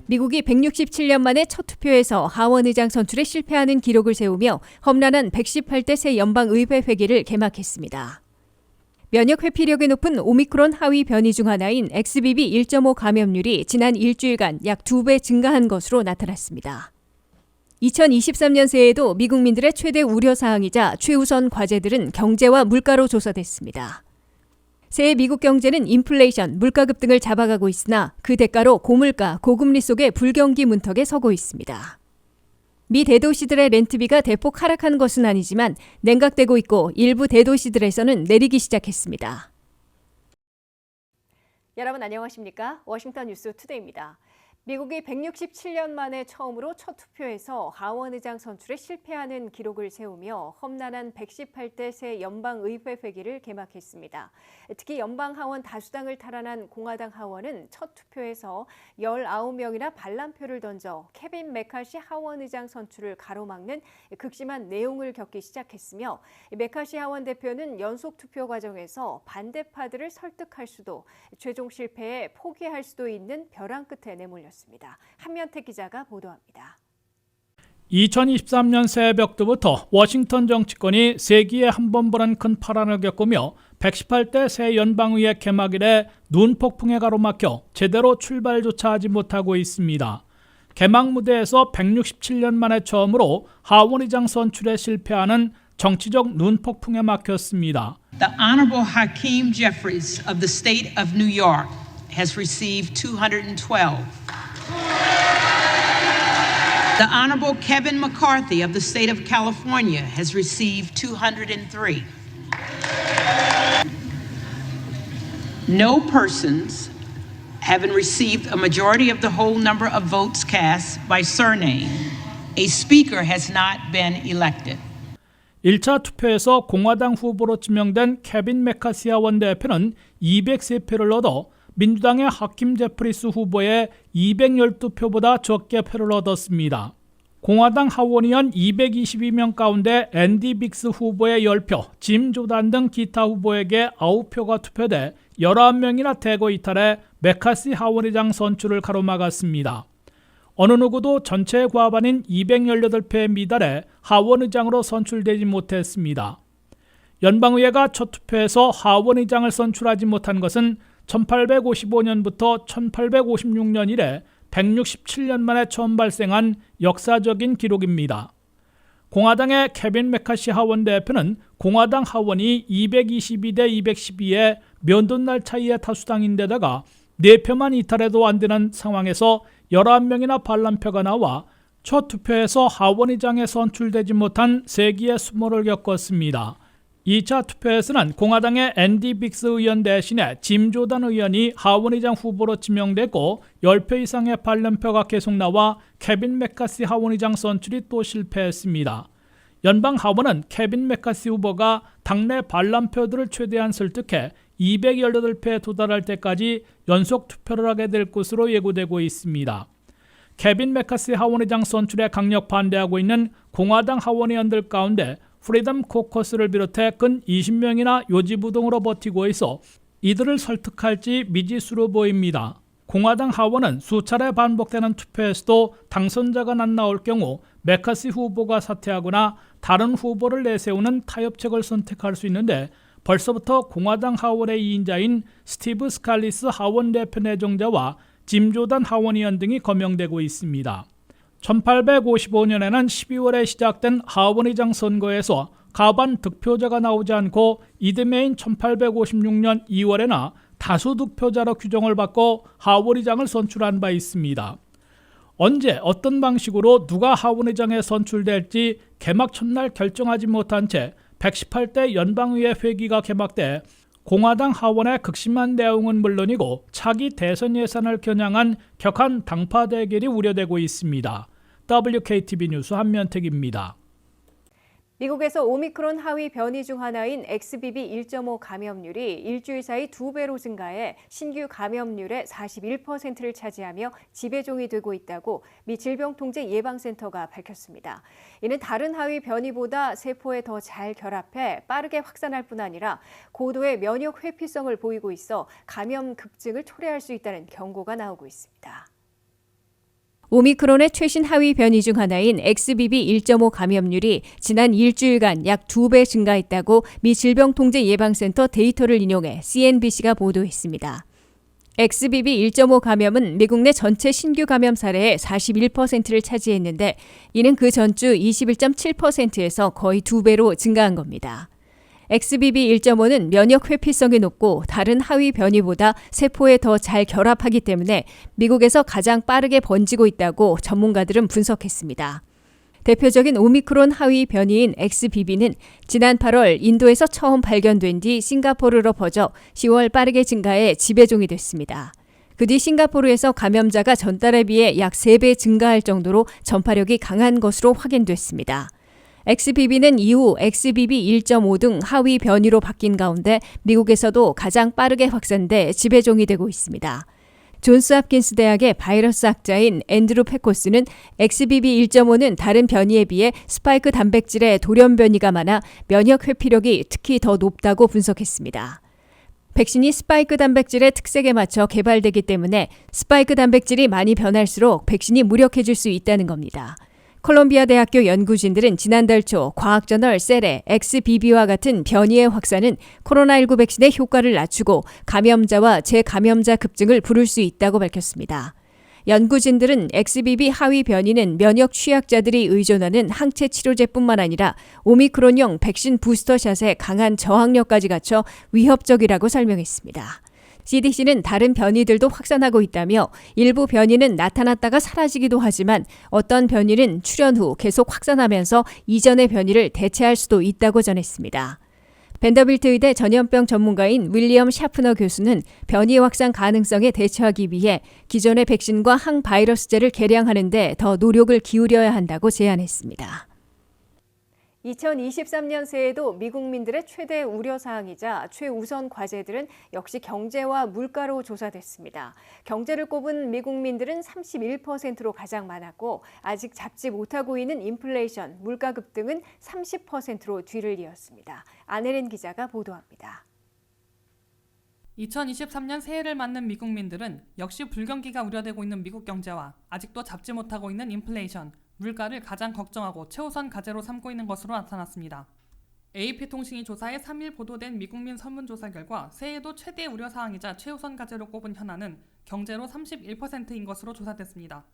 미국이 167년 만에 첫 투표에서 하원 의장 선출에 실패하는 기록을 세우며 험난한 118대 새 연방의회 회기를 개막했습니다. 면역 회피력이 높은 오미크론 하위 변이 중 하나인 XBB 1.5 감염률이 지난 일주일간 약 2배 증가한 것으로 나타났습니다. 2023년 새에도 미국민들의 최대 우려사항이자 최우선 과제들은 경제와 물가로 조사됐습니다. 새해 미국 경제는 인플레이션, 물가급 등을 잡아가고 있으나 그 대가로 고물가, 고금리 속의 불경기 문턱에 서고 있습니다. 미 대도시들의 렌트비가 대폭 하락한 것은 아니지만 냉각되고 있고 일부 대도시들에서는 내리기 시작했습니다. 여러분 안녕하십니까? 워싱턴 뉴스 투데이입니다. 미국이 167년 만에 처음으로 첫 투표에서 하원 의장 선출에 실패하는 기록을 세우며 험난한 118대 새 연방의회 회기를 개막했습니다. 특히 연방하원 다수당을 탈환한 공화당 하원은 첫 투표에서 19명이나 반란표를 던져 케빈 메카시 하원 의장 선출을 가로막는 극심한 내용을 겪기 시작했으며 메카시 하원 대표는 연속 투표 과정에서 반대파들을 설득할 수도 최종 실패에 포기할 수도 있는 벼랑 끝에 내몰렸습니다. 한면택 기자가 보도합니다. 2023년 새벽부터 워싱턴 정치권이 세기에 한 번 보는 큰 파란을 겪으며 118대 새 연방의회 개막일에 눈폭풍에 가로막혀 제대로 출발조차 하지 못하고 있습니다. 개막 무대에서 167년 만에 처음으로 하원의장 선출에 실패하는 정치적 눈폭풍에 막혔습니다. The Honorable Hakeem Jeffries of the state of New York has received 212. The Honorable Kevin McCarthy of the state of California has received 203. No persons having received a majority of the whole number of votes cast by surname, a speaker has not been elected. 1차 투표에서 공화당 후보로 지명된 케빈 메카시 하원 대표는 203표를 얻어 민주당의 하킴 제프리스 후보의 212표보다 적게 표를 얻었습니다. 공화당 하원의원 222명 가운데 앤디 빅스 후보의 10표, 짐 조단 등 기타 후보에게 9표가 투표돼 11명이나 대거 이탈해 메카시 하원의장 선출을 가로막았습니다. 어느 누구도 전체 과반인 218표에 미달해 하원의장으로 선출되지 못했습니다. 연방의회가 첫 투표에서 하원의장을 선출하지 못한 것은 1855년부터 1856년 이래 167년 만에 처음 발생한 역사적인 기록입니다. 공화당의 케빈 메카시 하원 대표는 공화당 하원이 222대 212의 면돈날 차이의 다수당인데다가 4표만 이탈해도 안 되는 상황에서 11명이나 반란표가 나와 첫 투표에서 하원의장에 선출되지 못한 세기의 수모를 겪었습니다. 2차 투표에서는 공화당의 앤디 빅스 의원 대신에 짐 조단 의원이 하원의장 후보로 지명되고 10표 이상의 반란표가 계속 나와 케빈 메카시 하원의장 선출이 또 실패했습니다. 연방 하원은 케빈 메카시 후보가 당내 반란표들을 최대한 설득해 218표에 도달할 때까지 연속 투표를 하게 될 것으로 예고되고 있습니다. 케빈 메카시 하원의장 선출에 강력 반대하고 있는 공화당 하원의원들 가운데 프리덤 코커스를 비롯해 근 20명이나 요지부동으로 버티고 있어 이들을 설득할지 미지수로 보입니다. 공화당 하원은 수차례 반복되는 투표에서도 당선자가 안 나올 경우 메카시 후보가 사퇴하거나 다른 후보를 내세우는 타협책을 선택할 수 있는데 벌써부터 공화당 하원의 2인자인 스티브 스칼리스 하원 대표 내정자와 짐 조단 하원의원 등이 거명되고 있습니다. 1855년에는 12월에 시작된 하원의장 선거에서 과반 득표자가 나오지 않고 이듬해인 1856년 2월에나 다수 득표자로 규정을 받고 하원의장을 선출한 바 있습니다. 언제 어떤 방식으로 누가 하원의장에 선출될지 개막 첫날 결정하지 못한 채 118대 연방의회 회기가 개막돼 공화당 하원의 극심한 내용은 물론이고 차기 대선 예산을 겨냥한 격한 당파 대결이 우려되고 있습니다. WKTV 뉴스 한면택입니다. 미국에서 오미크론 하위 변이 중 하나인 XBB.1.5 감염률이 일주일 사이 2배로 증가해 신규 감염률의 41%를 차지하며 지배종이 되고 있다고 미 질병통제예방센터가 밝혔습니다. 이는 다른 하위 변이보다 세포에 더 잘 결합해 빠르게 확산할 뿐 아니라 고도의 면역 회피성을 보이고 있어 감염 급증을 초래할 수 있다는 경고가 나오고 있습니다. 오미크론의 최신 하위 변이 중 하나인 XBB.1.5 감염률이 지난 일주일간 약 2배 증가했다고 미 질병통제예방센터 데이터를 인용해 CNBC가 보도했습니다. XBB.1.5 감염은 미국 내 전체 신규 감염 사례의 41%를 차지했는데 이는 그 전주 21.7%에서 거의 2배로 증가한 겁니다. XBB.1.5는 면역 회피성이 높고 다른 하위 변이보다 세포에 더 잘 결합하기 때문에 미국에서 가장 빠르게 번지고 있다고 전문가들은 분석했습니다. 대표적인 오미크론 하위 변이인 XBB는 지난 8월 인도에서 처음 발견된 뒤 싱가포르로 퍼져 10월 빠르게 증가해 지배종이 됐습니다. 그 뒤 싱가포르에서 감염자가 전달에 비해 약 3배 증가할 정도로 전파력이 강한 것으로 확인됐습니다. XBB는 이후 XBB.1.5 등 하위 변이로 바뀐 가운데 미국에서도 가장 빠르게 확산돼 지배종이 되고 있습니다. 존스홉킨스 대학의 바이러스 학자인 앤드루 페코스는 XBB.1.5는 다른 변이에 비해 스파이크 단백질의 돌연 변이가 많아 면역 회피력이 특히 더 높다고 분석했습니다. 백신이 스파이크 단백질의 특색에 맞춰 개발되기 때문에 스파이크 단백질이 많이 변할수록 백신이 무력해질 수 있다는 겁니다. 콜롬비아 대학교 연구진들은 지난달 초 과학저널 셀에 XBB와 같은 변이의 확산은 코로나19 백신의 효과를 낮추고 감염자와 재감염자 급증을 부를 수 있다고 밝혔습니다. 연구진들은 XBB 하위 변이는 면역 취약자들이 의존하는 항체 치료제뿐만 아니라 오미크론용 백신 부스터샷에 강한 저항력까지 갖춰 위협적이라고 설명했습니다. CDC는 다른 변이들도 확산하고 있다며 일부 변이는 나타났다가 사라지기도 하지만 어떤 변이는 출현 후 계속 확산하면서 이전의 변이를 대체할 수도 있다고 전했습니다. 벤더빌트 의대 전염병 전문가인 윌리엄 샤프너 교수는 변이 확산 가능성에 대처하기 위해 기존의 백신과 항바이러스제를 개량하는 데 더 노력을 기울여야 한다고 제안했습니다. 2023년 새에도 미국민들의 최대 우려사항이자 최우선 과제들은 역시 경제와 물가로 조사됐습니다. 경제를 꼽은 미국민들은 31%로 가장 많았고 아직 잡지 못하고 있는 인플레이션, 물가 급등은 30%로 뒤를 이었습니다. 안혜린 기자가 보도합니다. 2023년 새해를 맞는 미국민들은 역시 불경기가 우려되고 있는 미국 경제와 아직도 잡지 못하고 있는 인플레이션, 물가를 가장 걱정하고 최우선 과제로 삼고 있는 것으로 나타났습니다. AP통신이 조사해 3일 보도된 미국민 설문조사 결과 새해도 최대 우려사항이자 최우선 과제로 꼽은 현안은 경제로 31%인 것으로 조사됐습니다.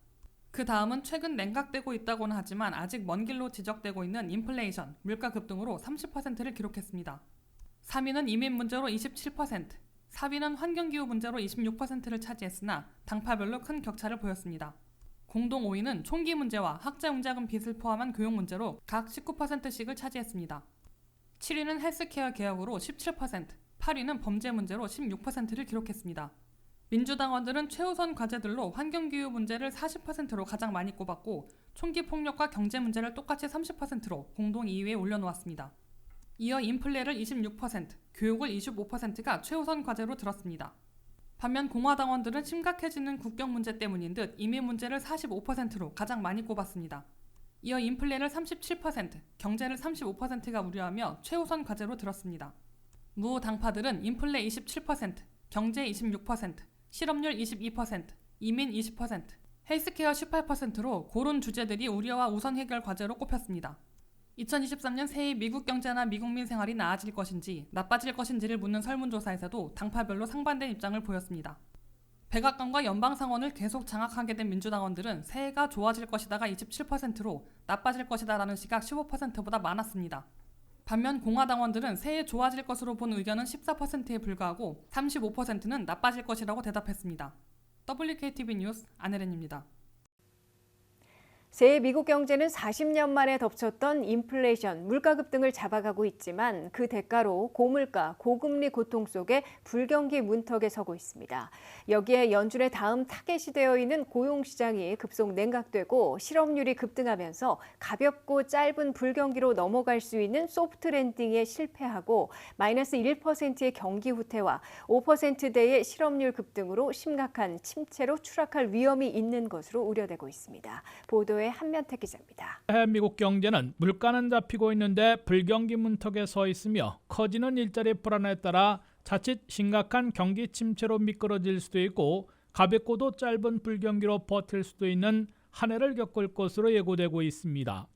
그 다음은 최근 냉각되고 있다고는 하지만 아직 먼 길로 지적되고 있는 인플레이션, 물가 급등으로 30%를 기록했습니다. 3위는 이민 문제로 27%, 4위는 환경기후 문제로 26%를 차지했으나 당파별로 큰 격차를 보였습니다. 공동 5위는 총기 문제와 학자용자금 빚을 포함한 교육 문제로 각 19%씩을 차지했습니다. 7위는 헬스케어 개혁으로 17%, 8위는 범죄 문제로 16%를 기록했습니다. 민주당원들은 최우선 과제들로 환경기후 문제를 40%로 가장 많이 꼽았고 총기 폭력과 경제 문제를 똑같이 30%로 공동 2위에 올려놓았습니다. 이어 인플레를 26%, 교육을 25%가 최우선 과제로 들었습니다. 반면 공화당원들은 심각해지는 국경 문제 때문인 듯 이민 문제를 45%로 가장 많이 꼽았습니다. 이어 인플레를 37%, 경제를 35%가 우려하며 최우선 과제로 들었습니다. 무 당파들은 인플레 27%, 경제 26%, 실업률 22%, 이민 20%, 헬스케어 18%로 고른 주제들이 우려와 우선 해결 과제로 꼽혔습니다. 2023년 새해 미국 경제나 미국민 생활이 나아질 것인지 나빠질 것인지를 묻는 설문조사에서도 당파별로 상반된 입장을 보였습니다. 백악관과 연방상원을 계속 장악하게 된 민주당원들은 새해가 좋아질 것이다가 27%로 나빠질 것이다라는 시각 15%보다 많았습니다. 반면 공화당원들은 새해 좋아질 것으로 본 의견은 14%에 불과하고 35%는 나빠질 것이라고 대답했습니다. WKTV 뉴스 안혜린입니다. 새해 미국 경제는 40년 만에 덮쳤던 인플레이션, 물가 급등을 잡아가고 있지만 그 대가로 고물가, 고금리 고통 속에 불경기 문턱에 서고 있습니다. 여기에 연준의 다음 타겟이 되어 있는 고용시장이 급속 냉각되고 실업률이 급등하면서 가볍고 짧은 불경기로 넘어갈 수 있는 소프트 랜딩에 실패하고 마이너스 1%의 경기 후퇴와 5%대의 실업률 급등으로 심각한 침체로 추락할 위험이 있는 것으로 우려되고 있습니다. 보도에 한면택 기자입니다. 새해 미국 경제는 물가는 잡히고 있는데 불경기 문턱에 서 있으며 커지는 일자리 불안에 따라 자칫 심각한 경기 침체로 미끄러질 수도 있고 가볍고도 짧은 불경기로 버틸 수도 있는 한 해를 겪을 것으로 예고되고 있습니다.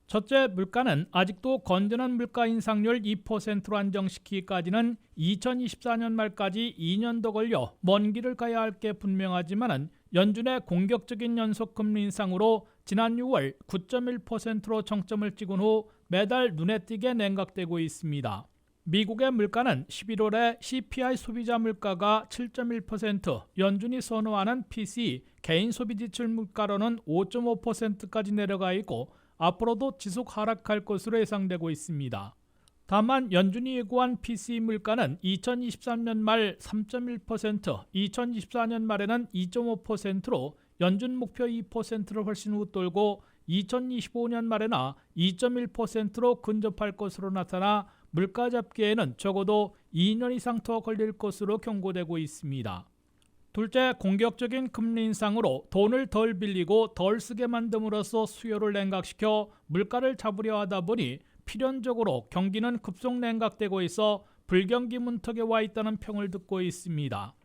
첫째, 물가는 아직도 건전한 물가 인상률 2%로 안정시키기까지는 2024년 말까지 2년 더 걸려 먼 길을 가야 할 게 분명하지만 연준의 공격적인 연속 금리 인상으로 지난 6월 9.1%로 정점을 찍은 후 매달 눈에 띄게 냉각되고 있습니다. 미국의 물가는 11월에 CPI 소비자 물가가 7.1%, 연준이 선호하는 PCE 개인 소비 지출 물가로는 5.5%까지 내려가 있고 앞으로도 지속 하락할 것으로 예상되고 있습니다. 다만 연준이 예고한 PCE 물가는 2023년 말 3.1%, 2024년 말에는 2.5%로 연준 목표 2%를 훨씬 웃돌고 2025년 말에나 2.1%로 근접할 것으로 나타나 물가 잡기에는 적어도 2년 이상 더 걸릴 것으로 경고되고 있습니다. 둘째, 공격적인 금리 인상으로 돈을 덜 빌리고 덜 쓰게 만듦으로써 수요를 냉각시켜 물가를 잡으려 하다 보니 필연적으로 경기는 급속 냉각되고 있어 불경기 문턱에 와 있다는 평을 듣고 있습니다.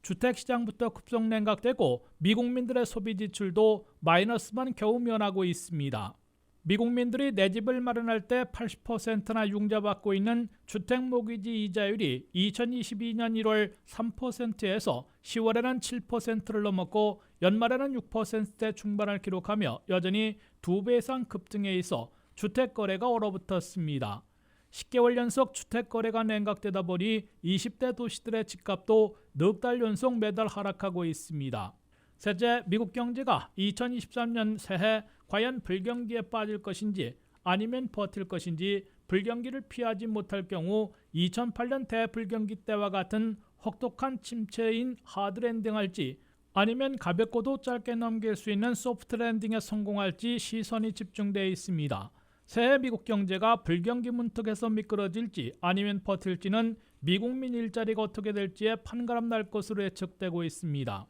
주택시장부터 급속 냉각되고 미국민들의 소비 지출도 마이너스만 겨우 면하고 있습니다. 미국민들이 내 집을 마련할 때 80%나 융자받고 있는 주택모기지 이자율이 2022년 1월 3%에서 10월에는 7%를 넘었고 연말에는 6%대 중반을 기록하며 여전히 2배 이상 급등해 있어 주택거래가 얼어붙었습니다. 10개월 연속 주택거래가 냉각되다 보니 20대 도시들의 집값도 넉 달 연속 매달 하락하고 있습니다. 셋째, 미국 경제가 2023년 새해 과연 불경기에 빠질 것인지 아니면 버틸 것인지 불경기를 피하지 못할 경우 2008년 대불경기 때와 같은 혹독한 침체인 하드랜딩할지 아니면 가볍고도 짧게 넘길 수 있는 소프트 랜딩에 성공할지 시선이 집중되어 있습니다. 새해 미국 경제가 불경기 문턱에서 미끄러질지 아니면 버틸지는 미국민 일자리가 어떻게 될지에 판가름 날 것으로 예측되고 있습니다.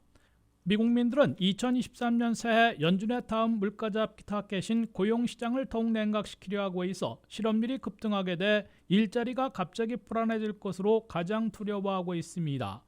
미국민들은 2023년 새해 연준의 다음 물가 잡기 타겟인 고용시장을 더욱 냉각시키려 하고 있어 실업률이 급등하게 돼 일자리가 갑자기 불안해질 것으로 가장 두려워하고 있습니다.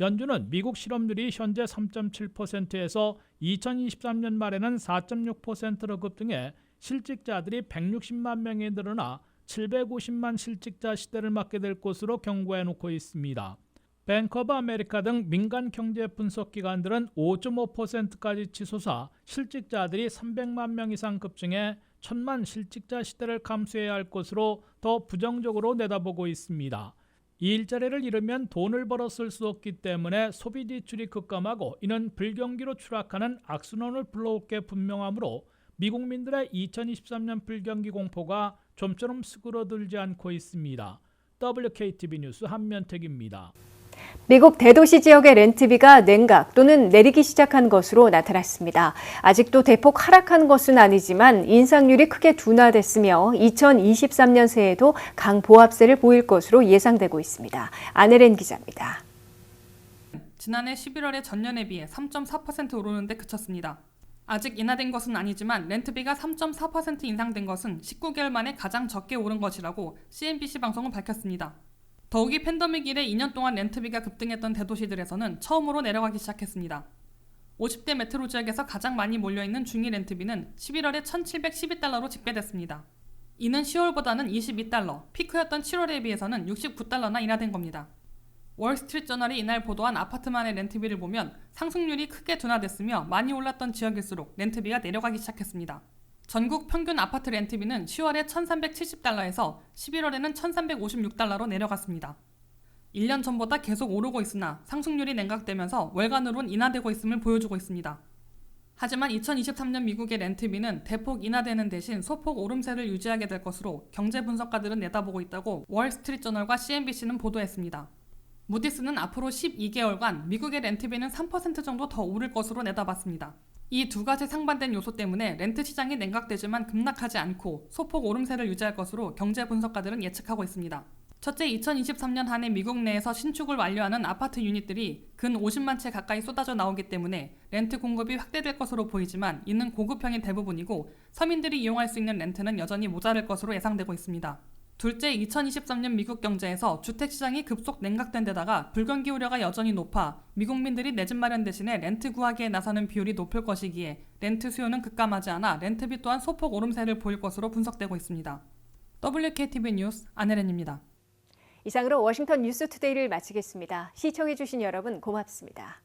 연준은 미국 실업률이 현재 3.7%에서 2023년 말에는 4.6%로 급등해 실직자들이 160만 명이 늘어나 750만 실직자 시대를 맞게 될 것으로 경고해놓고 있습니다. 뱅크 오브 아메리카 등 민간 경제 분석 기관들은 5.5%까지 치솟아 실직자들이 300만 명 이상 급증해 1000만 실직자 시대를 감수해야 할 것으로 더 부정적으로 내다보고 있습니다. 이 일자리를 잃으면 돈을 벌어 쓸 수 없기 때문에 소비 지출이 급감하고 이는 불경기로 추락하는 악순환을 불러올 게 분명하므로 미국민들의 2023년 불경기 공포가 좀처럼 수그러들지 않고 있습니다. WKTV 뉴스 한면택입니다. 미국 대도시 지역의 렌트비가 냉각 또는 내리기 시작한 것으로 나타났습니다. 아직도 대폭 하락한 것은 아니지만 인상률이 크게 둔화됐으며 2023년 새에도 강보합세를 보일 것으로 예상되고 있습니다. 안혜린 기자입니다. 지난해 11월에 전년에 비해 3.4% 오르는 데 그쳤습니다. 아직 인하된 것은 아니지만 렌트비가 3.4% 인상된 것은 19개월 만에 가장 적게 오른 것이라고 CNBC 방송은 밝혔습니다. 더욱이 팬데믹 이래 2년 동안 렌트비가 급등했던 대도시들에서는 처음으로 내려가기 시작했습니다. 50대 메트로 지역에서 가장 많이 몰려있는 중위 렌트비는 11월에 1,712달러로 집계됐습니다. 이는 10월보다는 22달러, 피크였던 7월에 비해서는 69달러나 인하된 겁니다. 월스트리트저널이 이날 보도한 아파트만의 렌트비를 보면 상승률이 크게 둔화됐으며 많이 올랐던 지역일수록 렌트비가 내려가기 시작했습니다. 전국 평균 아파트 렌트비는 10월에 1,370달러에서 11월에는 1,356달러로 내려갔습니다. 1년 전보다 계속 오르고 있으나 상승률이 냉각되면서 월간으론 인하되고 있음을 보여주고 있습니다. 하지만 2023년 미국의 렌트비는 대폭 인하되는 대신 소폭 오름세를 유지하게 될 것으로 경제 분석가들은 내다보고 있다고 월스트리트저널과 CNBC는 보도했습니다. 무디스는 앞으로 12개월간 미국의 렌트비는 3% 정도 더 오를 것으로 내다봤습니다. 이 두 가지 상반된 요소 때문에 렌트 시장이 냉각되지만 급락하지 않고 소폭 오름세를 유지할 것으로 경제 분석가들은 예측하고 있습니다. 첫째, 2023년 한 해 미국 내에서 신축을 완료하는 아파트 유닛들이 근 50만 채 가까이 쏟아져 나오기 때문에 렌트 공급이 확대될 것으로 보이지만 이는 고급형이 대부분이고 서민들이 이용할 수 있는 렌트는 여전히 모자랄 것으로 예상되고 있습니다. 둘째, 2023년 미국 경제에서 주택시장이 급속 냉각된 데다가 불경기 우려가 여전히 높아 미국민들이 내 집 마련 대신에 렌트 구하기에 나서는 비율이 높을 것이기에 렌트 수요는 급감하지 않아 렌트비 또한 소폭 오름세를 보일 것으로 분석되고 있습니다. WKTV 뉴스 안혜련입니다. 이상으로 워싱턴 뉴스투데이를 마치겠습니다. 시청해주신 여러분 고맙습니다.